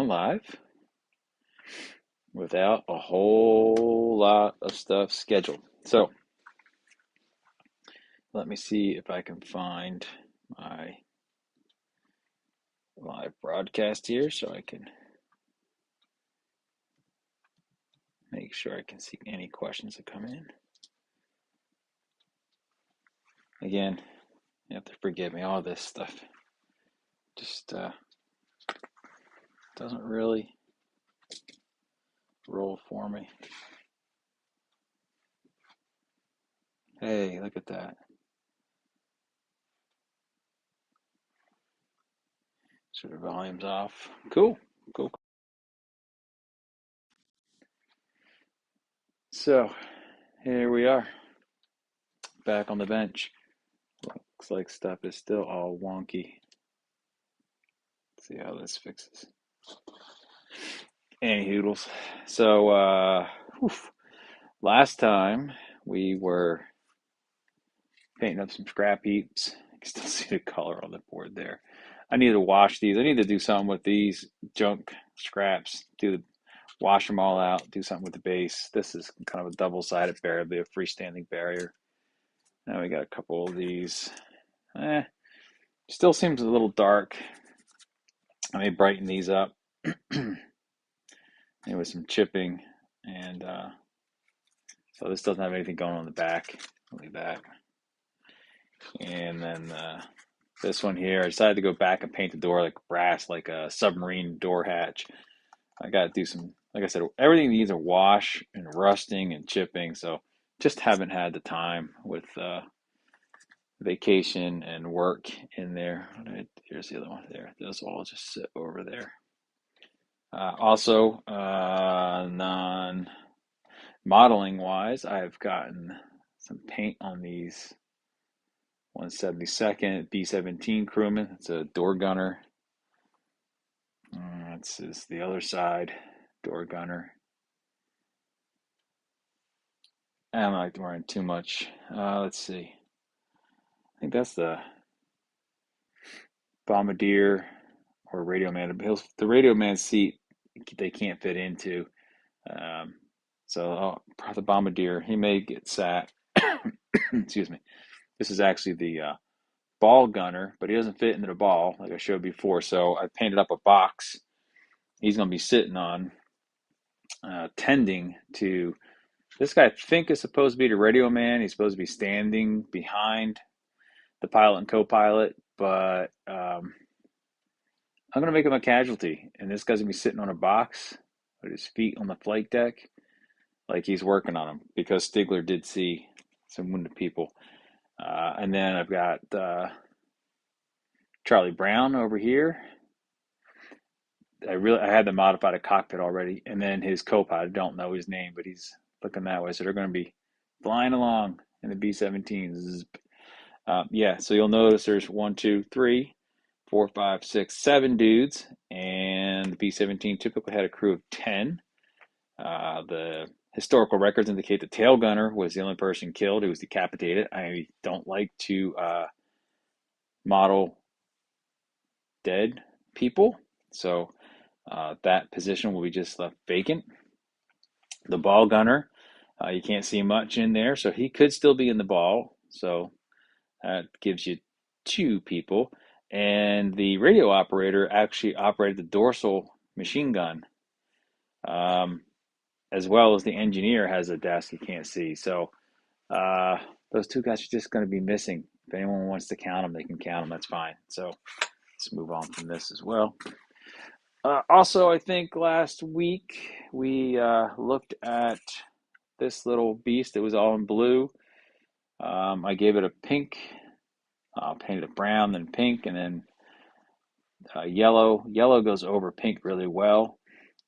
going live without a whole lot of stuff scheduled. So let me see if I can find my live broadcast here so I can make sure I can see any questions that come in. Again, you have to forgive me, all this stuff just doesn't really roll for me. Hey, look at that. So the volume's off. Cool. So here we are, back on the bench. Looks like stuff is still all wonky. Let's see how this fixes. Any hoodles. So last time we were painting up some scrap heaps. You can still see the color on the board there. I need to wash these. I need to do something with these junk scraps. Wash them all out. Do something with the base. This is kind of a double-sided barrier, be a freestanding barrier. Now we got a couple of these. Still seems a little dark. I may brighten these up. There was some chipping, and so this doesn't have anything going on the back. Leave that. And then this one here, I decided to go back and paint the door like brass, like a submarine door hatch. I got to do some, like I said, everything needs a wash and rusting and chipping, so just haven't had the time with vacation and work in there. Here's the other one there. Those will all just sit over there. Also, non-modeling wise, I've gotten some paint on these 172nd B-17 Crewman. It's a door gunner. This is the other side, door gunner. I don't like wearing too much. Let's see. I think that's the Bombardier or Radio Man. The Radio Man seat they can't fit into. So the Bombardier, he may get sat. Excuse me. This is actually the ball gunner, but he doesn't fit into the ball like I showed before. So I painted up a box he's going to be sitting on, tending to. This guy I think is supposed to be the radio man. He's supposed to be standing behind the pilot and co-pilot, but I'm going to make him a casualty, and this guy's going to be sitting on a box with his feet on the flight deck like he's working on them, because Stigler did see some wounded people. And then I've got Charlie Brown over here. I had to modify the cockpit already, and then his co-pilot, I don't know his name, but he's looking that way, so they're going to be flying along in the B-17s. Yeah, so you'll notice there's 1, 2, 3, 4, 5, 6, 7 dudes, and the B-17 typically had a crew of 10. The historical records indicate the tail gunner was the only person killed who was decapitated. I don't like to model dead people, so that position will be just left vacant. The ball gunner, you can't see much in there, so he could still be in the ball, so that gives you 2 people. And the radio operator actually operated the dorsal machine gun, as well as the engineer has a desk you can't see. So those 2 guys are just going to be missing. If anyone wants to count them, they can count them. That's fine. So let's move on from this as well. Also, I think last week we looked at this little beast. It was all in blue. I gave it a pink. Painted it brown, then pink, and then yellow. Yellow goes over pink really well.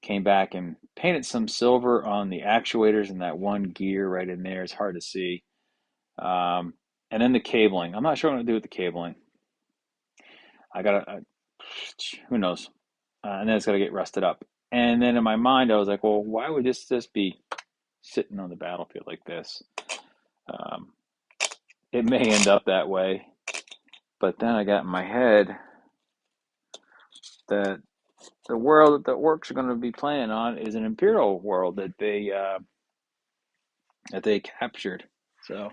Came back and painted some silver on the actuators and that one gear right in there. It's hard to see. And then the cabling. I'm not sure what I'm going to do with the cabling. Who knows? And then it's got to get rusted up. And then in my mind, I was like, well, why would this just be sitting on the battlefield like this? It may end up that way. But then I got in my head that the world that the orcs are going to be playing on is an Imperial world that they captured. So,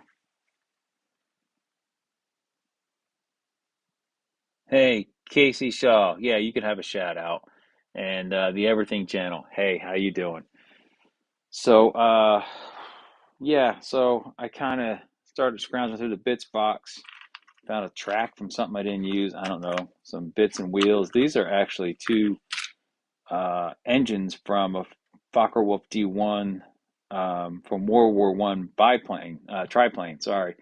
hey, Casey Shaw, yeah, you can have a shout out, and the Everything Channel. Hey, how you doing? So, yeah, so I kind of started scrounging through the bits box, found a track from something I didn't use. I don't know, some bits and wheels. These are actually two engines from a Focke-Wulf D1 from World War One biplane, triplane. Sorry,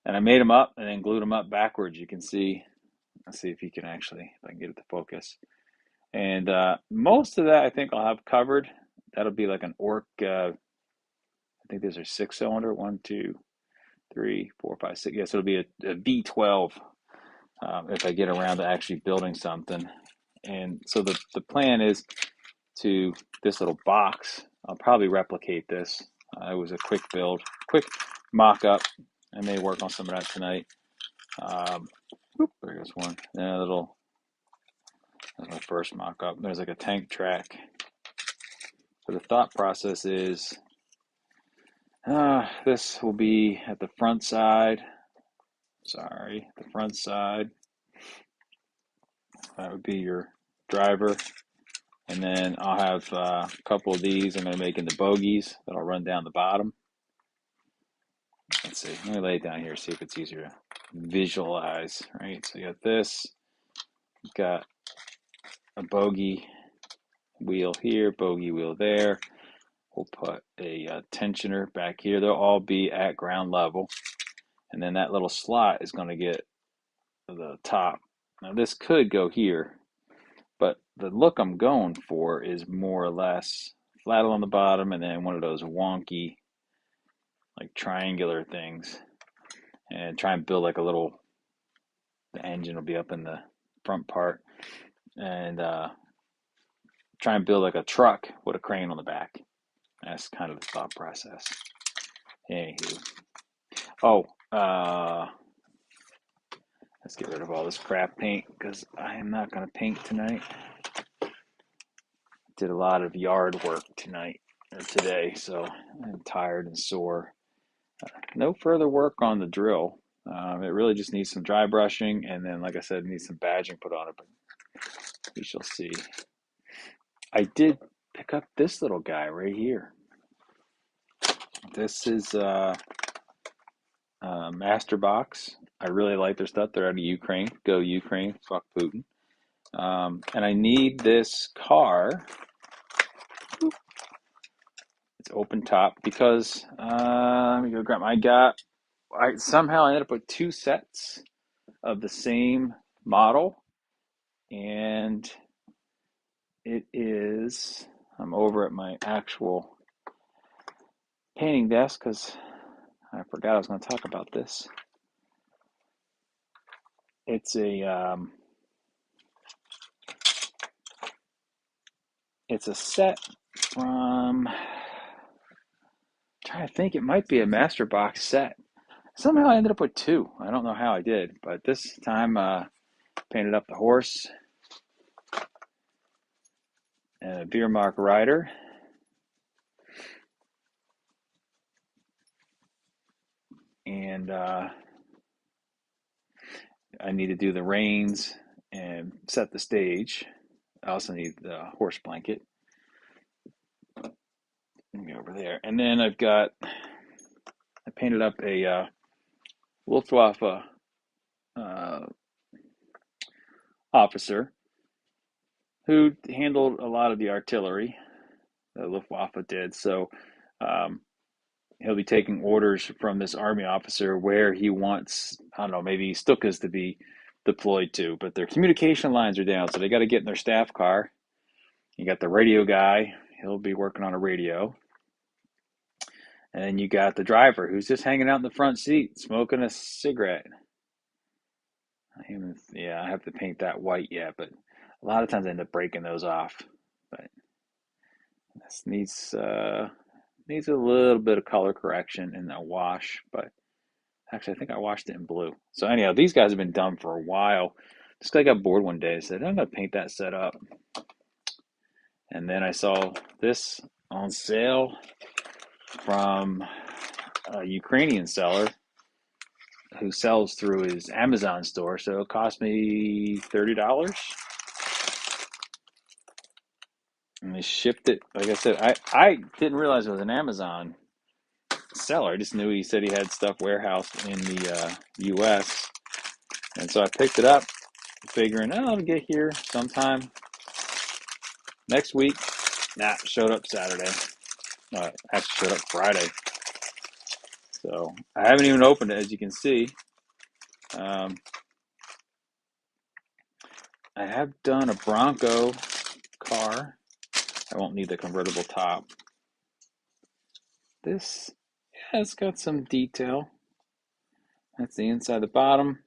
and I made them up and then glued them up backwards. You can see. Let's see if you can actually, if I can get it to focus. And most of that I think I'll have covered. That'll be like an Orc. I think these are 6 cylinder. One, two, three, four, five, six. Yes, it'll be a V12 if I get around to actually building something. And so the plan is to this little box. I'll probably replicate this. It was a quick build, quick mock-up. I may work on some of that tonight. There's one. And a little, that's my first mock-up. There's like a tank track. So the thought process is this will be at the front side. Sorry, the front side. That would be your driver. And then I'll have a couple of these I'm going to make into bogies that'll run down the bottom. Let's see. Let me lay it down here, see if it's easier to visualize. Right. So you got this. You've got a bogey wheel here, bogey wheel there. We'll put a tensioner back here. They'll all be at ground level. And then that little slot is going to get the top. Now this could go here, but the look I'm going for is more or less flat on the bottom and then one of those wonky, like triangular things. And try and build like a little, the engine will be up in the front part. And try and build like a truck with a crane on the back. That's kind of the thought process. Anywho. Oh, let's get rid of all this crap paint because I am not going to paint tonight. Did a lot of yard work tonight or today, so I'm tired and sore. No further work on the drill. It really just needs some dry brushing, and then, like I said, it needs some badging put on it, but we shall see. I did pick up this little guy right here. This is Master Box. I really like their stuff. They're out of Ukraine. Go Ukraine. Fuck Putin. And I need this car. It's open top because let me go grab. I somehow ended up with two sets of the same model, and it is. I'm over at my actual painting desk because I forgot I was going to talk about this. It's a set from. I'm trying to think, it might be a Master Box set. Somehow I ended up with two. I don't know how I did, but this time painted up the horse and a Wehrmacht rider. And I need to do the reins and set the stage. I also need the horse blanket. Let me go over there. And then I painted up a Luftwaffe officer who handled a lot of the artillery. The Luftwaffe did. So he'll be taking orders from this army officer where he wants, I don't know, maybe Stukas to be deployed to, but their communication lines are down, so they got to get in their staff car. You got the radio guy, he'll be working on a radio. And then you got the driver who's just hanging out in the front seat, smoking a cigarette. I have to paint that white yet, but a lot of times I end up breaking those off. But this needs a little bit of color correction in the wash, but actually I think I washed it in blue. So anyhow, these guys have been done for a while. This guy got bored one day and said, I'm gonna paint that set up. And then I saw this on sale from a Ukrainian seller who sells through his Amazon store. So it cost me $30. And they shipped it. Like I said, I didn't realize it was an Amazon seller. I just knew he said he had stuff warehoused in the U.S. And so I picked it up, figuring, oh, it'll get here sometime next week. Nah, showed up Saturday. Actually showed up Friday. So I haven't even opened it, as you can see. I have done a Bronco car. I won't need the convertible top. This, yeah, it's got some detail. That's the inside, the bottom.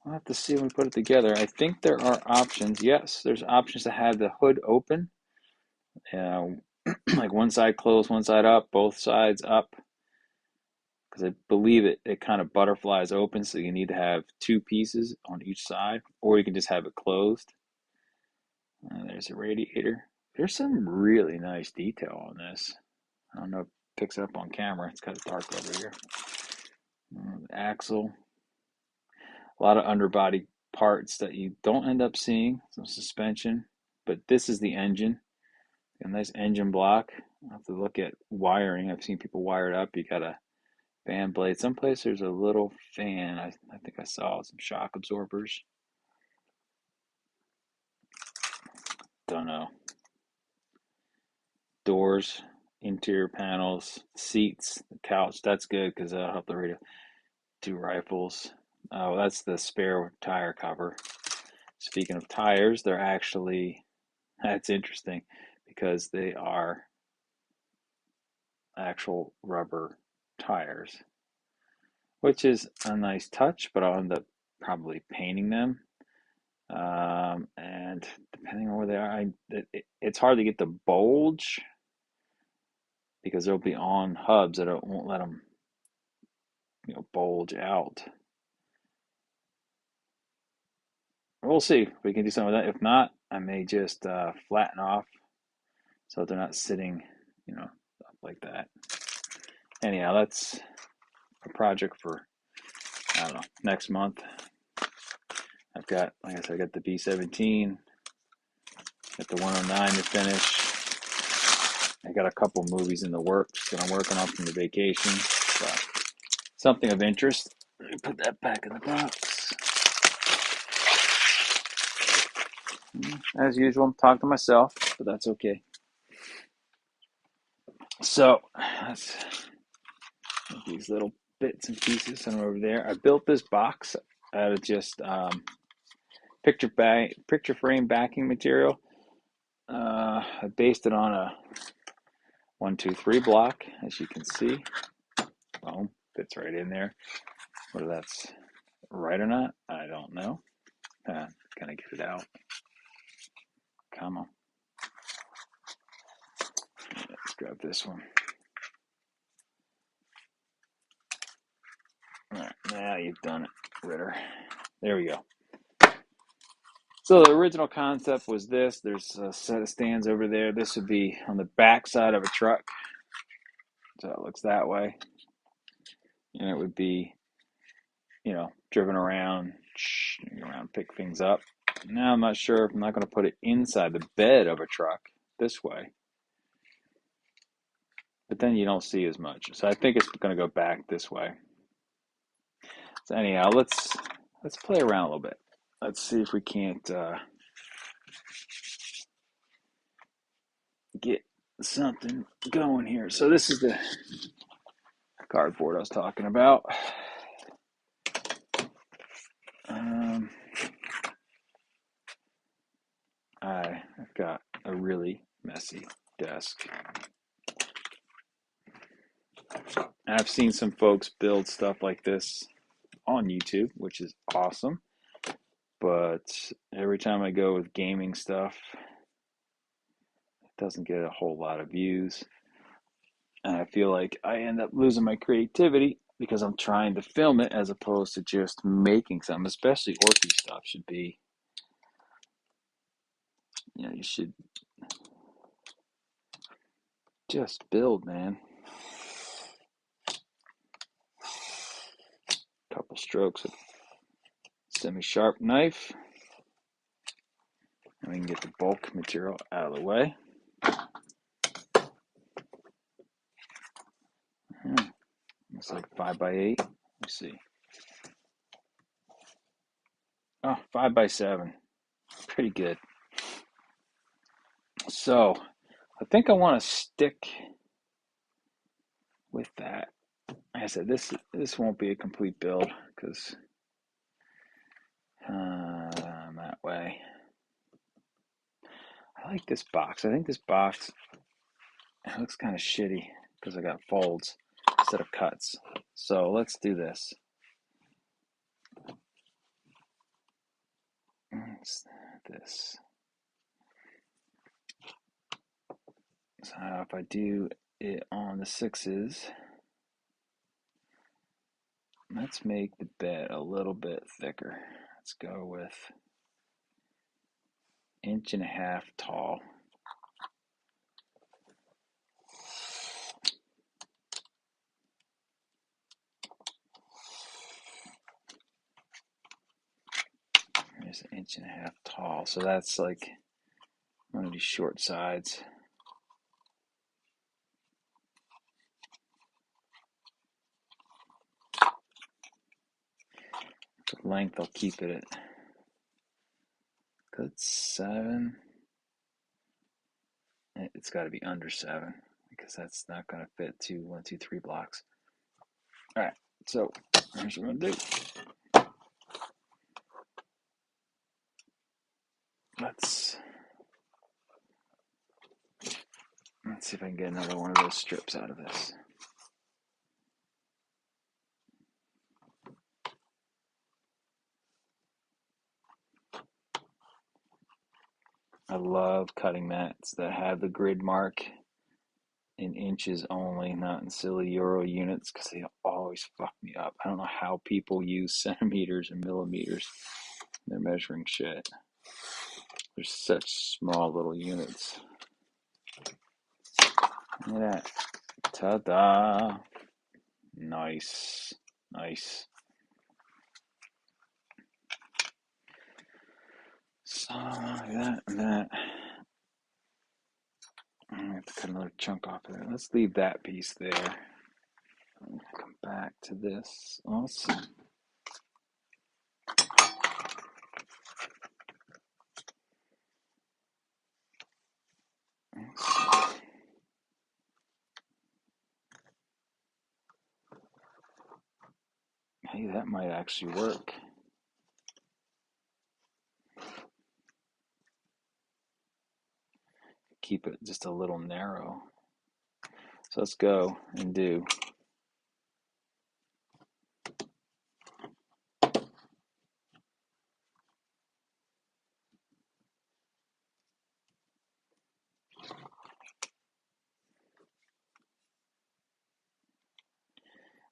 I'll have to see when we put it together. I think there are options. Yes, there's options to have the hood open. Like one side closed, one side up, both sides up. Because I believe it kind of butterflies open, so you need to have two pieces on each side, or you can just have it closed. There's a radiator. There's some really nice detail on this. I don't know if it picks it up on camera. It's kind of dark over here. The axle. A lot of underbody parts that you don't end up seeing. Some suspension. But this is the engine. A nice engine block. I'll have to look at wiring. I've seen people wire it up. You got a fan blade. Someplace there's a little fan. I think I saw some shock absorbers. Don't know. Doors, interior panels, seats, the couch. That's good because that'll help the radio. Two rifles. Oh, that's the spare tire cover. Speaking of tires, they're actually, that's interesting because they are actual rubber tires, which is a nice touch, but I'll end up probably painting them. And depending on where they are, it's hard to get the bulge because they'll be on hubs that won't let them, bulge out. We'll see if we can do something with that. If not, I may just flatten off so they're not sitting, up like that. Anyhow, that's a project for, I don't know, next month. I've got, like I said, I got the B17, got the 109 to finish. I got a couple movies in the works that I'm working on from the vacation. But something of interest. Let me put that back in the box. As usual, talk to myself, but that's okay. So, that's these little bits and pieces and over there. I built this box out of just picture frame backing material. I based it on a 1, 2, 3 block, as you can see. Boom, fits right in there. Whether that's right or not, I don't know. Gonna get it out. Come on. Let's grab this one. All right, now you've done it, Ritter. There we go. So the original concept was this. There's a set of stands over there. This would be on the back side of a truck. So it looks that way. And it would be, driven around, pick things up. Now I'm not sure if I'm not going to put it inside the bed of a truck this way. But then you don't see as much. So I think it's going to go back this way. So anyhow, let's play around a little bit. Let's see if we can't get something going here. So this is the cardboard I was talking about. I've got a really messy desk. I've seen some folks build stuff like this on YouTube, which is awesome. But every time I go with gaming stuff, it doesn't get a whole lot of views. And I feel like I end up losing my creativity because I'm trying to film it as opposed to just making something, especially Orky stuff should be, you should Just build, man. Couple strokes of semi-sharp knife. And we can get the bulk material out of the way. It's like 5x8. Let's see. Oh, 5x7. Pretty good. So, I think I want to stick with that. Like I said, this won't be a complete build because that way. I like this box. I think this box looks kind of shitty because I got folds instead of cuts. So let's do this. This. So if I do it on the 6s, let's make the bed a little bit thicker. Let's go with 1.5 inches tall. There's 1.5 inches tall. So that's like one of these short sides. The length, I'll keep it at good 7. It's got to be under 7 because that's not going to fit 1, 2, 3 blocks. All right, so here's what I'm going to do. Let's see if I can get another one of those strips out of this. I love cutting mats that have the grid mark in inches only, not in silly euro units, because they always fuck me up. I don't know how people use centimeters and millimeters. They're measuring shit. They're such small little units. Look at that. Ta-da! Nice. Nice. So, that and that. I have to cut another chunk off of there. Let's leave that piece there. Come back to this. Awesome. Hey, that might actually work. Keep it just a little narrow. So let's go and do.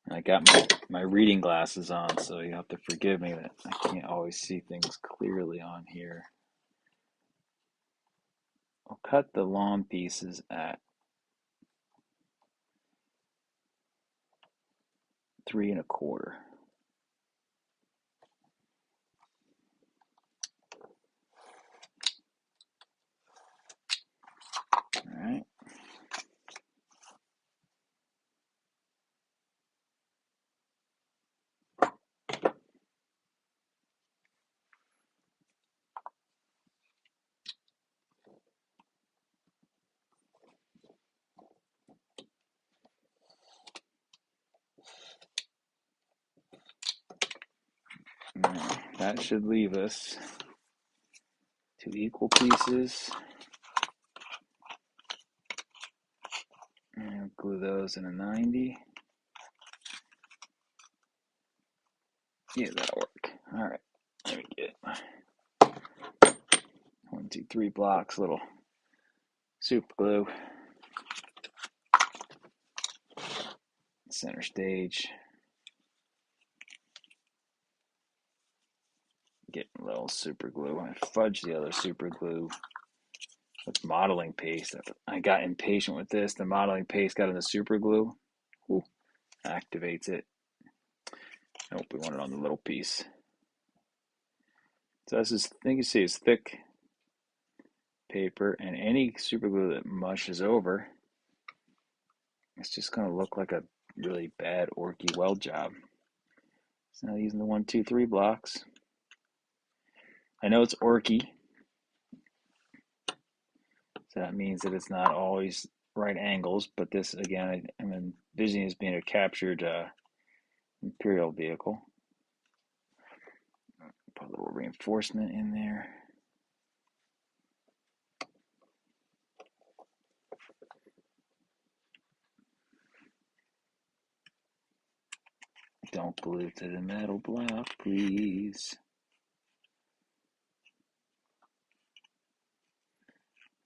I got my reading glasses on, so you have to forgive me that I can't always see things clearly on here. I'll cut the long pieces at 3 1/4. All right. That should leave us 2 equal pieces. And glue those in a 90. Yeah, that'll work. All right. Let me get 1, 2, 3 blocks, little super glue. Center stage. Getting a little super glue. I fudge the other super glue with modeling paste. I got impatient with this. The modeling paste got in the super glue. Ooh, activates it. Nope, we want it on the little piece. So this is, I think you see, it's thick paper, and any super glue that mushes over, it's just going to look like a really bad Orky weld job. So now using the 1, 2, 3 blocks. I know it's Orky, so that means that it's not always right angles, but this, again, I'm envisioning as being a captured Imperial vehicle. Put a little reinforcement in there. Don't glue to the metal block, please.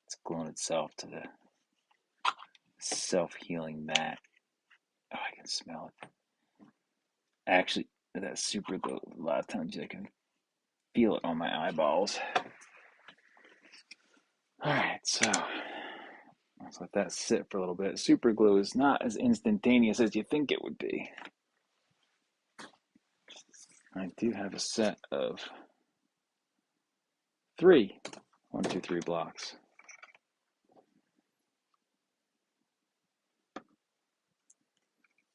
It's gluing itself to the self-healing mat. Oh, I can smell it. Actually, that super glue, a lot of times I can feel it on my eyeballs. Alright, so let's let that sit for a little bit. Super glue is not as instantaneous as you think it would be. I do have a set of 3 1, 2, 3 blocks.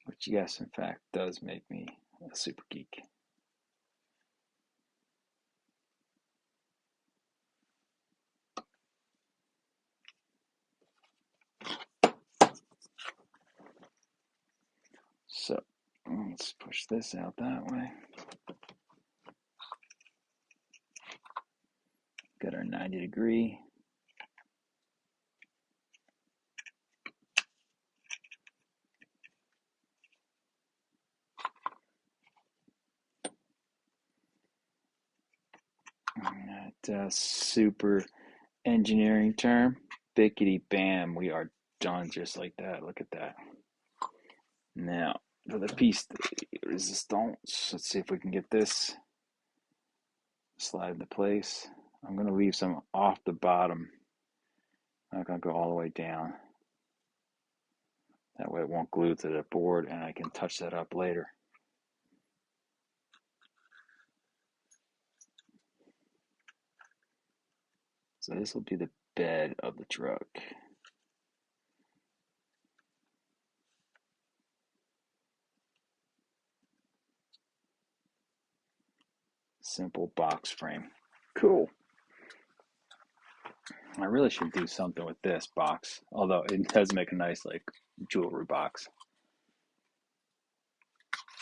Which, yes, in fact, does make me a super geek. So let's push this out that way. Got our 90-degree. That super engineering term, bickety bam, we are done just like that. Look at that. Now, for the piece de resistance, let's see if we can get this slide into place. I'm going to leave some off the bottom. I'm not going to go all the way down. That way it won't glue to the board and I can touch that up later. So this will be the bed of the truck. Simple box frame. Cool. I really should do something with this box, although it does make a nice like jewelry box.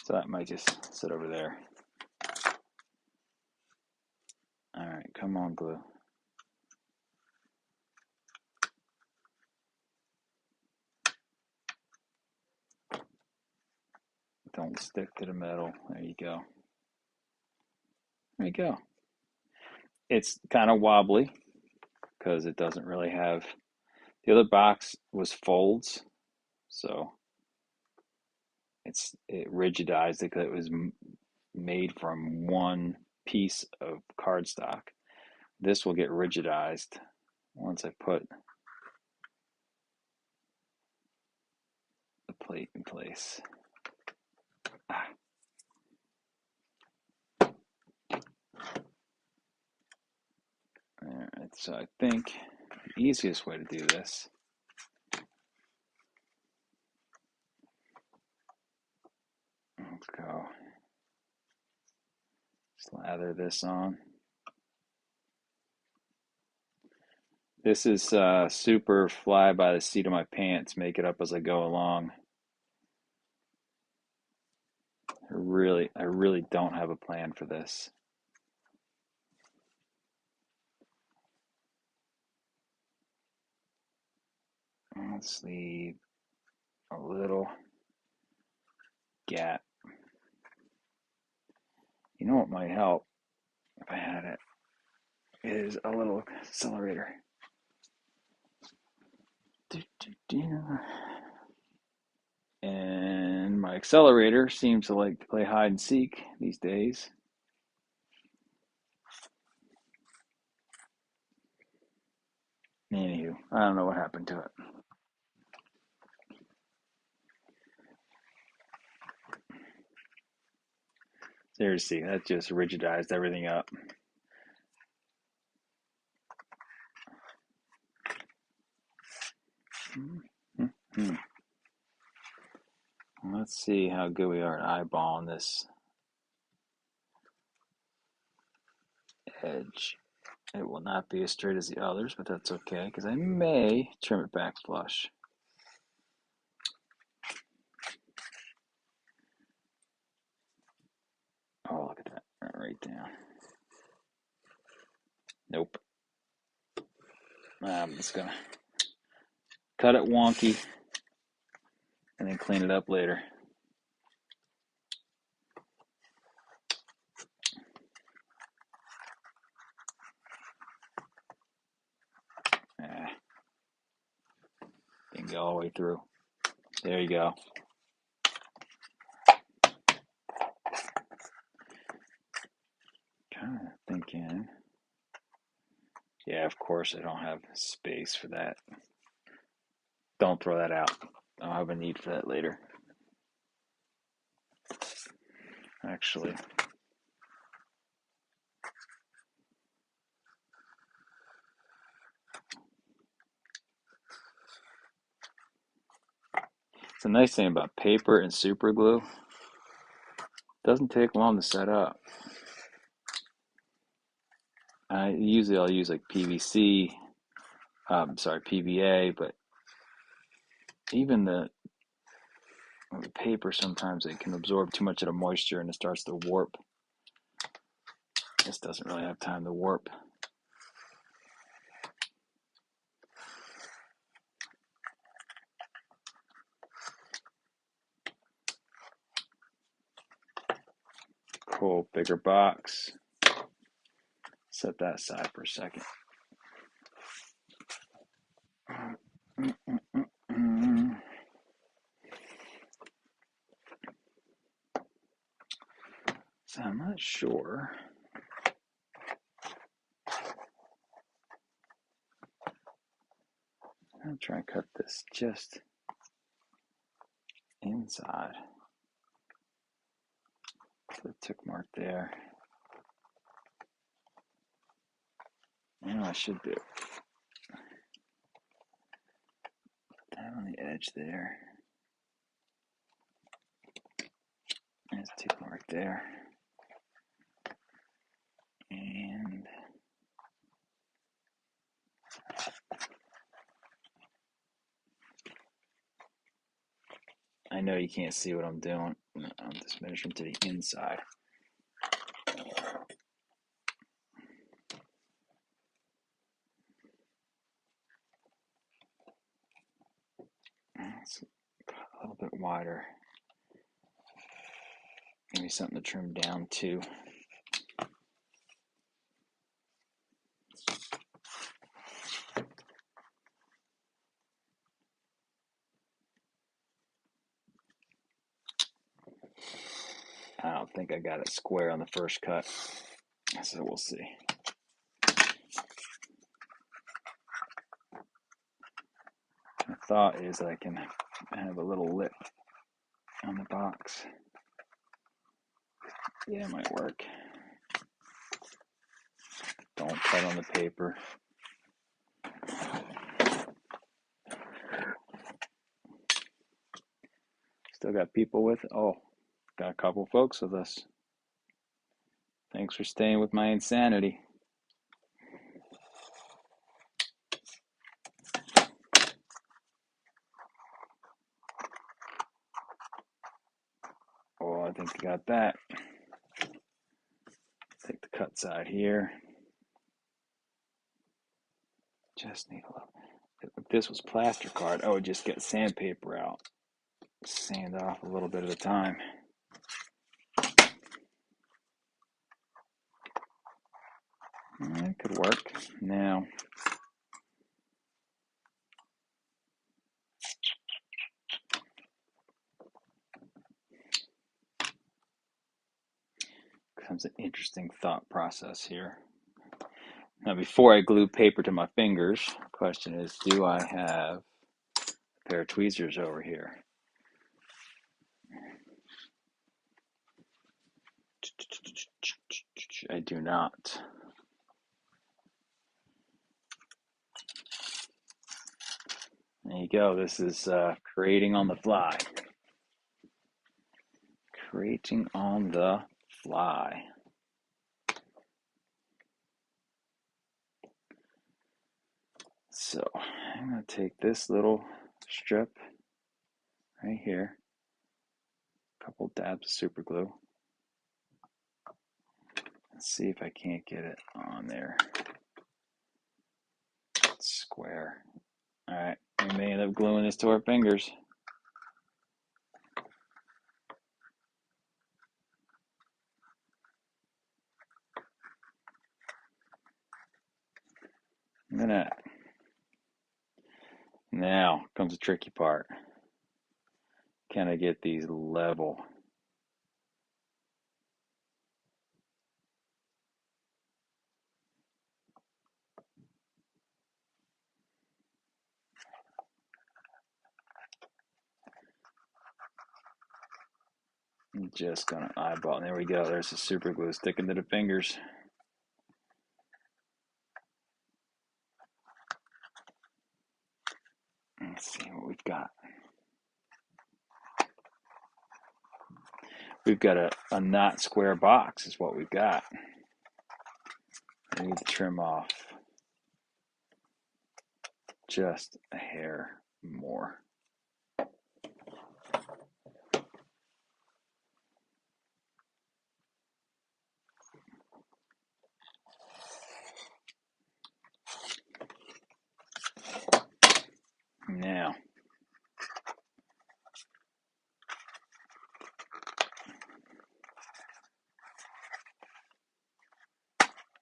So that might just sit over there. All right, come on, glue. Don't stick to the metal. There you go. There you go. It's kind of wobbly because it doesn't really have, the other box was folds, so it rigidized it because it was made from one piece of cardstock. This will get rigidized once I put the plate in place. Alright, so I think the easiest way to do this let's go slather this on. This is super fly by the seat of my pants, make it up as I go along. I really don't have a plan for this. Let's leave a little gap. You know what might help if I had it is a little accelerator. And my accelerator seems to like to play hide and seek these days. Anywho, I don't know what happened to it. There you see, that just rigidized everything up. Hmm. Let's see how good we are at eyeballing this edge. It will not be as straight as the others, but that's okay, because I may trim it back flush. Oh, look at that, right down. Nope. I'm just gonna cut it wonky and then clean it up later. Didn't go all the way through. There you go. Kind of thinking. Yeah, of course I don't have space for that. Don't throw that out. I'll have a need for that later. Actually, it's a nice thing about paper and super glue. It doesn't take long to set up. Usually I'll use like PVC, PVA, but even the paper, sometimes it can absorb too much of the moisture and it starts to warp. This doesn't really have time to warp. Cool, bigger box. Set that aside for a second. So I'm not sure. I'm trying to cut this just inside. The tick mark there. I should do that on the edge there. There's a tick mark there. And I know you can't see what I'm doing. I'm just measuring to the inside. It's a little bit wider. Maybe something to trim down too. I don't think I got it square on the first cut, so we'll see. My thought is that I can have a little lip on the box. Yeah, it might work. Don't cut on the paper. Still got people with, got a couple folks with us. Thanks for staying with my insanity. Oh, I think I got that. Take the cut side here. Just need a little. If this was plaster card, I would just get sandpaper out. Sand off a little bit at a time. That could work. Now, comes an interesting thought process here. Now, before I glue paper to my fingers, the question is, do I have a pair of tweezers over here? I do not. There you go. This is creating on the fly. Creating on the fly. So I'm going to take this little strip right here, a couple dabs of super glue. Let's see if I can't get it on there. Square. All right, we may end up gluing this to our fingers. Look at that. Now comes the tricky part. Can I get these level? I'm just gonna eyeball. There we go. There's the super glue sticking to the fingers. Let's see what we've got. We've got a not square box is what we've got. I need to trim off just a hair more. Now,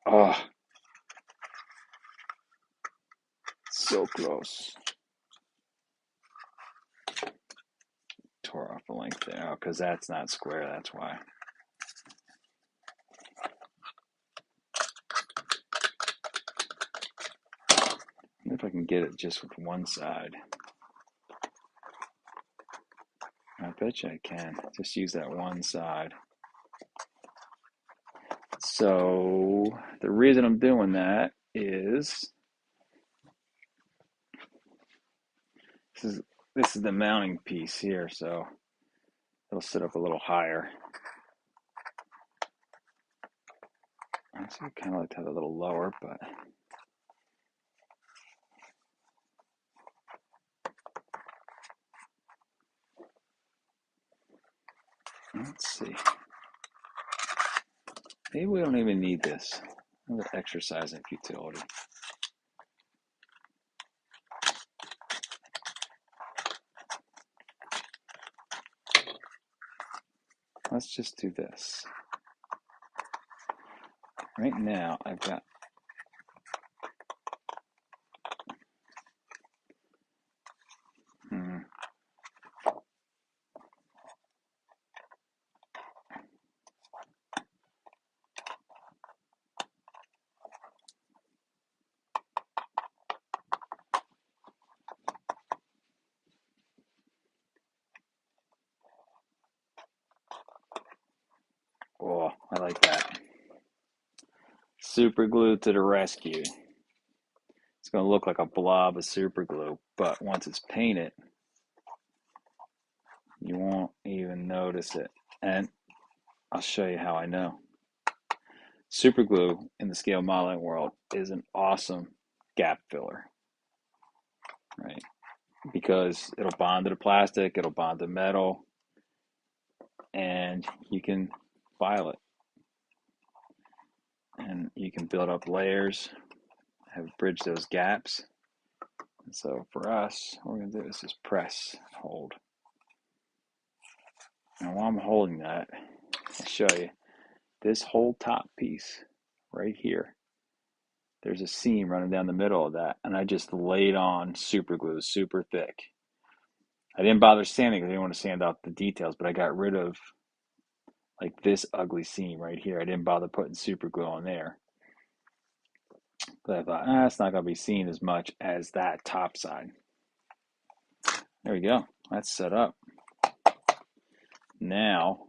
oh, so close. Tore off the length there. Oh, because that's not square, that's why. If I can get it just with one side. I bet you I can. Just use that one side. So the reason I'm doing that is this is the mounting piece here, so it'll sit up a little higher. Actually, I kind of like to have it a little lower, but let's see. Maybe we don't even need this. Another exercise in futility. Let's just do this. Right now, I've got oh, I like that. Super glue to the rescue. It's going to look like a blob of super glue, but once it's painted, you won't even notice it. And I'll show you how I know. Super glue in the scale modeling world is an awesome gap filler, right? Because it'll bond to the plastic, it'll bond to metal, and you can file it. And you can build up layers, have bridge those gaps. And so for us, what we're going to do is just press, hold. And while I'm holding that, I'll show you this whole top piece right here. There's a seam running down the middle of that, and I just laid on super glue, super thick. I didn't bother sanding because I didn't want to sand off the details, but I got rid of like this ugly seam right here. I didn't bother putting super glue on there. But I thought, it's not going to be seen as much as that top side. There we go. That's set up. Now,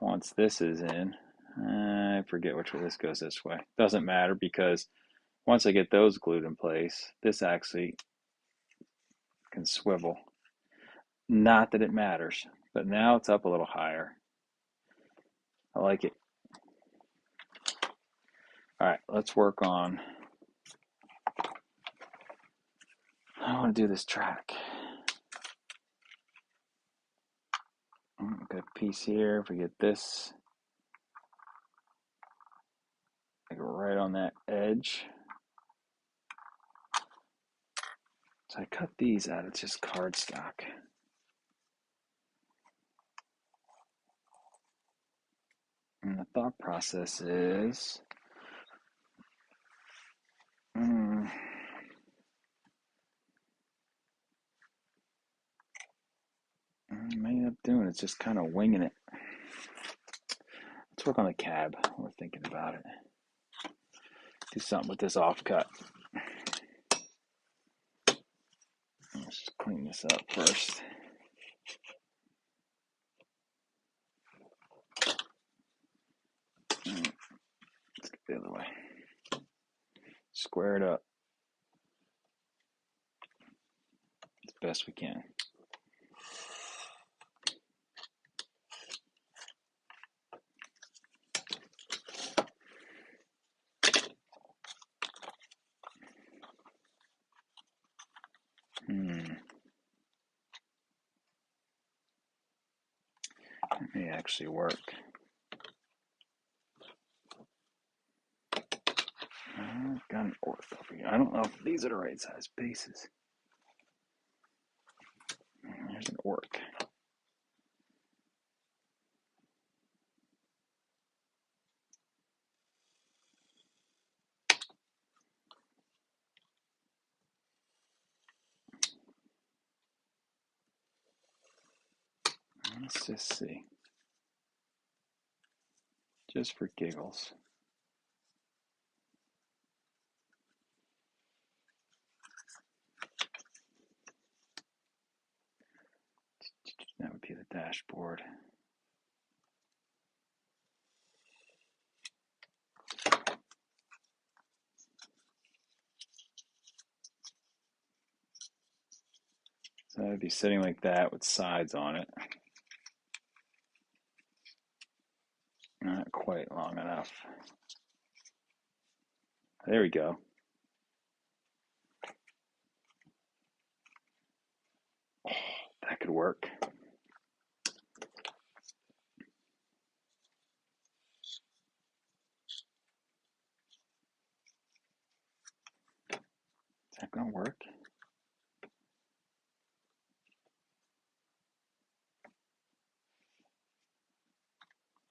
once this is in, I forget which way this goes this way. Doesn't matter because once I get those glued in place, this actually can swivel. Not that it matters, but now it's up a little higher. I like it. All right, let's work on, I want to do this track. Got a piece here. If we get this, like right on that edge. So I cut these out of just cardstock. And the thought process is, I may end up doing it's just kind of winging it. Let's work on the cab. We're thinking about it. Do something with this offcut. Let's just clean this up first. Let's get the other way. Square it up as best we can. That may actually work. I've got an orc over here. I don't know if these are the right size bases. There's an orc. Let's just see. Just for giggles. That would be the dashboard. So I'd be sitting like that with sides on it. Not quite long enough. There we go. Oh, that could work. Is that going to work?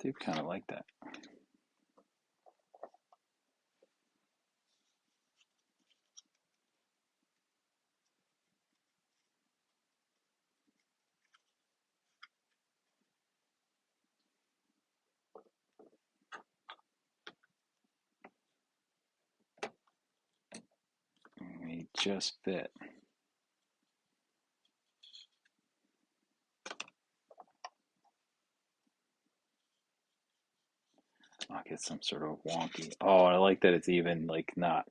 I do kind of like that. They just fit. I'll get some sort of wonky. Oh, I like that it's even like not.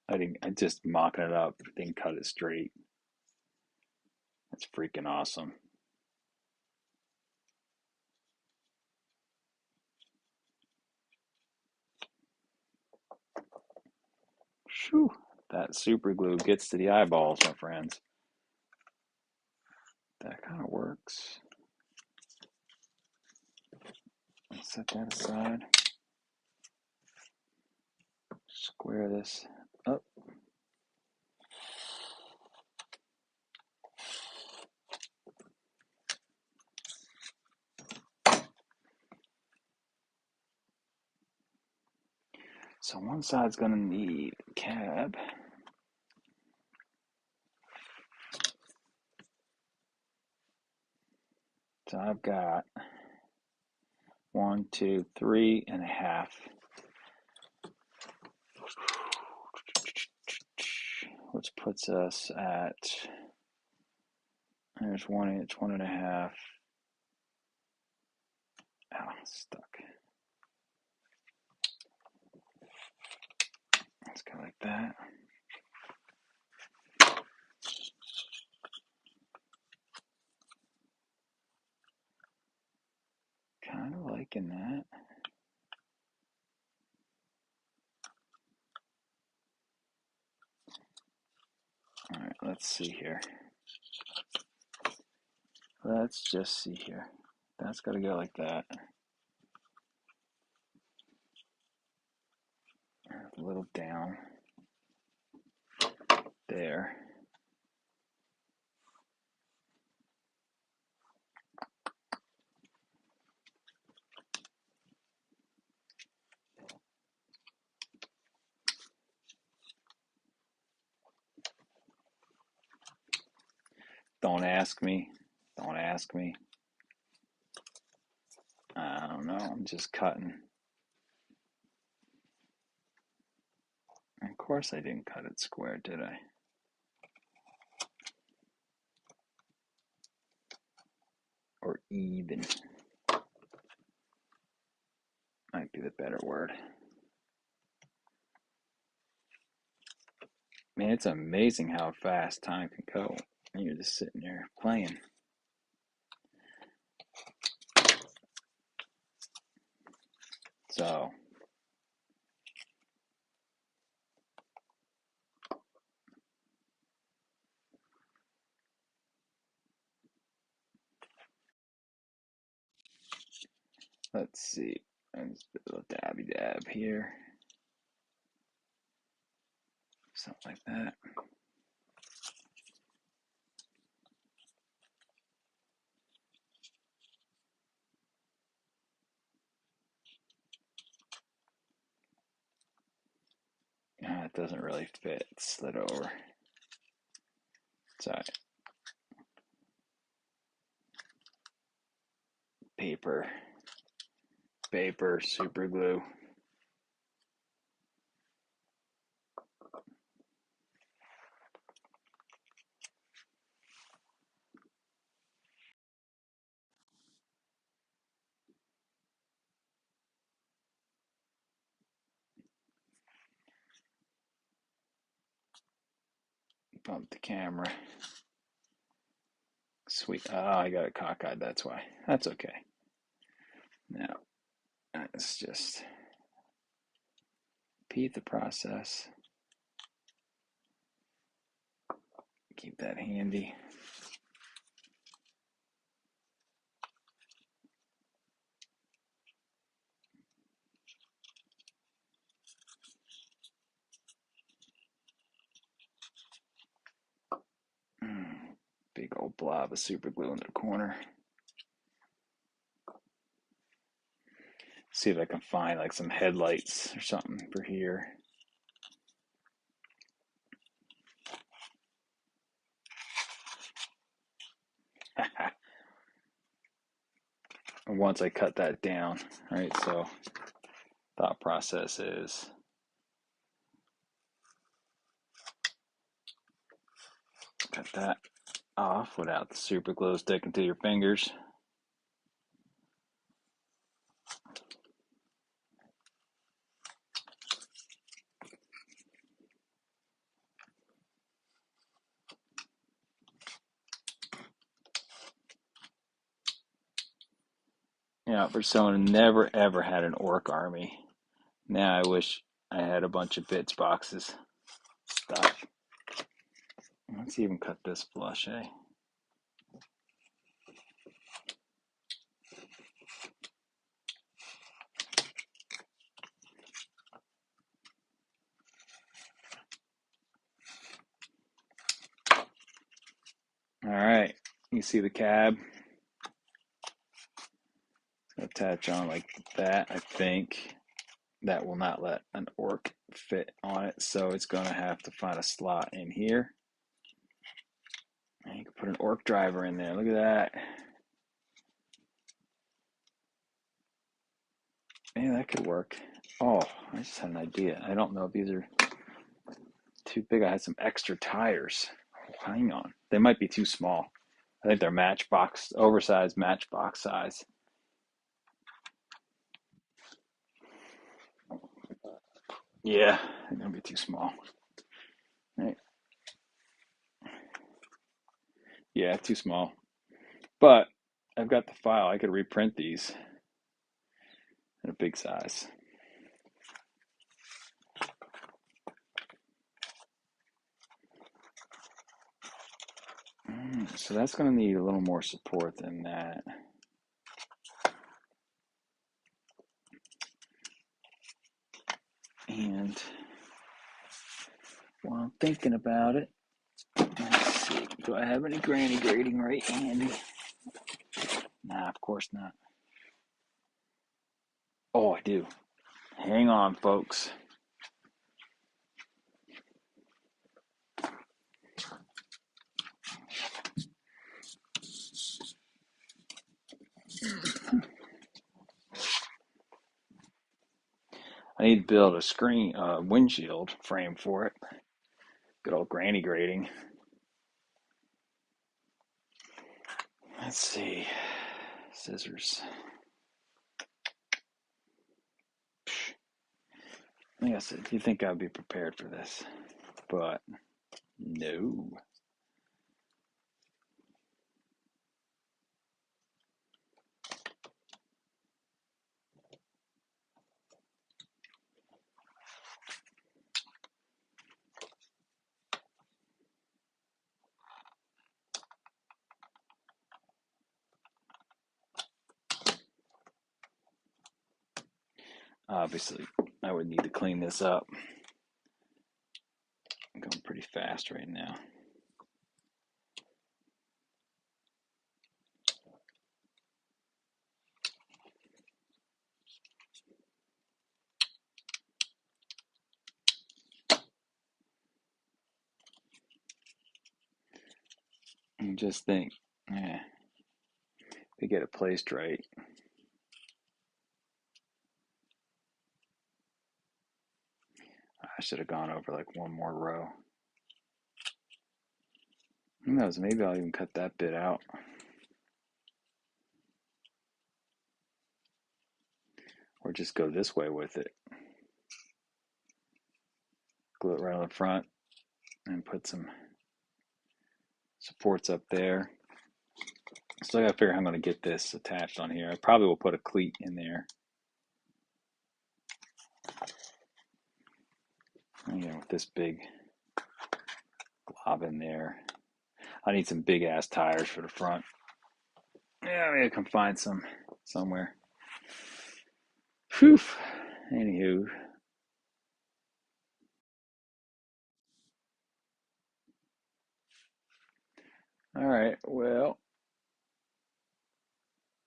I just mocking it up. Didn't cut it straight. That's freaking awesome. Shoo! That super glue gets to the eyeballs, my friends. That kind of works. Let's set that aside. Square this up. So one side's going to need cab. So I've got 1, 2, 3.5 which puts us at, there's 1 inch, 1.5. Oh, stuck. Let's go like that. Kind of liking that. All right, let's see here. Let's just see here. That's got to go like that. A little down. There. Don't ask me. Don't ask me. I don't know. I'm just cutting. Of course I didn't cut it square, did I? Or even. Might be the better word. Man, it's amazing how fast time can go. And you're just sitting there playing. So, let's see. Let's do a little dabby dab here. Something like that. It doesn't really fit. It slid over. It's all right. Paper, super glue. Bump the camera. Sweet. Oh, I got it cockeyed. That's why. That's okay. Now, let's just repeat the process. Keep that handy. Big old blob of super glue in the corner. See if I can find like some headlights or something for here. Once I cut that down, right? So thought process is cut that off without the super glue sticking to your fingers. You know, for someone who never ever had an orc army, now I wish I had a bunch of bits boxes stuff. Let's even cut this flush, eh? All right, you see the cab? Attach on like that. I think that will not let an orc fit on it, so it's going to have to find a slot in here. And you can put an orc driver in there. Look at that. Yeah, that could work. Oh, I just had an idea. I don't know if these are too big. I had some extra tires. Oh, hang on. They might be too small. I think they're matchbox, oversized matchbox size. Yeah, they're gonna be too small. Right. Yeah, too small. But I've got the file. I could reprint these in a big size. So that's going to need a little more support than that. And while I'm thinking about it, let's see, do I have any granny grading right handy? Nah, of course not. Oh, I do. Hang on, folks. I need to build a screen, windshield frame for it. Good old granny grading. Let's see. Scissors. I guess you think I'd be prepared for this, but no. Obviously, I would need to clean this up. I'm going pretty fast right now. And just think, to get it placed right. I should have gone over like one more row. Who knows? Maybe I'll even cut that bit out. Or just go this way with it. Glue it right on the front and put some supports up there. Still gotta figure out how I'm gonna get this attached on here. I probably will put a cleat in there. With this big glob in there. I need some big ass tires for the front. Yeah, maybe I can find some somewhere. Whew. Anywho. All right. Well,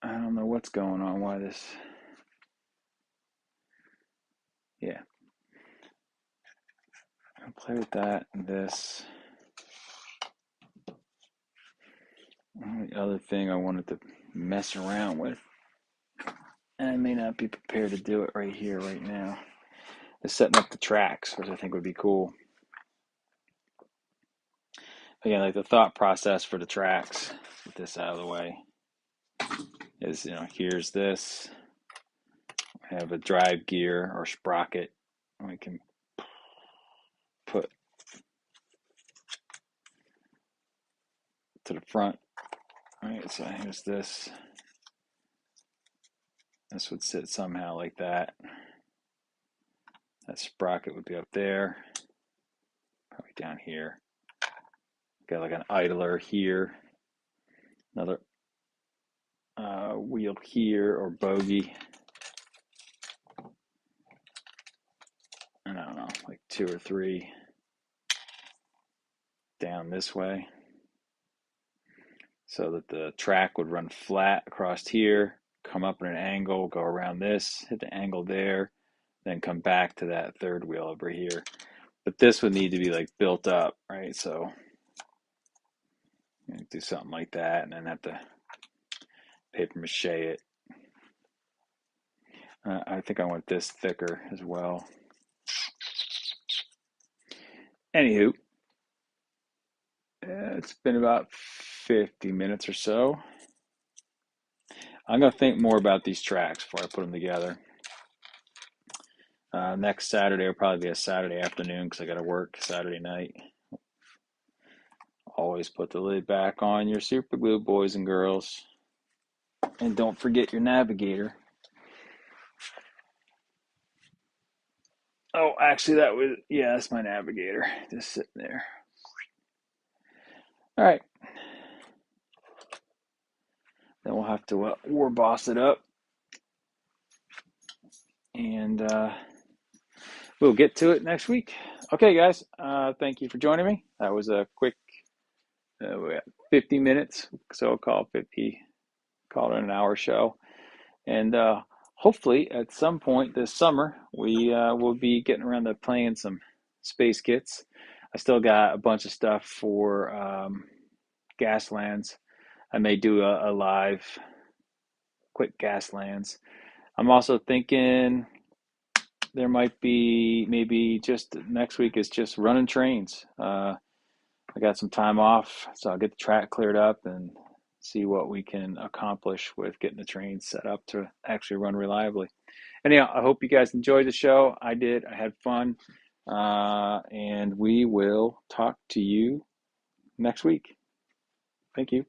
I don't know what's going on. Why this? Yeah. I'll play with that and this. The other thing I wanted to mess around with, and I may not be prepared to do it right here, right now, is setting up the tracks, which I think would be cool. Again, like the thought process for the tracks, get this out of the way, is, here's this. I have a drive gear or sprocket we can put to the front. All right, so here's this. This would sit somehow like that. That sprocket would be up there, probably down here. Got like an idler here, another wheel here or bogey. And I don't know, like 2 or 3 down this way, so that the track would run flat across here, come up at an angle, go around this, hit the angle there, then come back to that third wheel over here. But this would need to be like built up, right? So do something like that, and then have to paper mache it. I think I want this thicker as well. Anywho, it's been about 50 minutes or so. I'm going to think more about these tracks before I put them together. Next Saturday will probably be a Saturday afternoon because I got to work Saturday night. Always put the lid back on your super glue, boys and girls. And don't forget your navigator. Oh, actually, that's my navigator. Just sitting there. All right. Then we'll have to war boss it up. And we'll get to it next week. Okay, guys. Thank you for joining me. That was a quick 50 minutes. So I'll call it an hour show. And hopefully at some point this summer, we will be getting around to playing some Space Kits. I still got a bunch of stuff for Gaslands. I may do a live quick Gaslands. I'm also thinking there might be maybe just next week is just running trains. I got some time off, so I'll get the track cleared up and see what we can accomplish with getting the trains set up to actually run reliably. Anyhow, I hope you guys enjoyed the show. I did. I had fun. And we will talk to you next week. Thank you.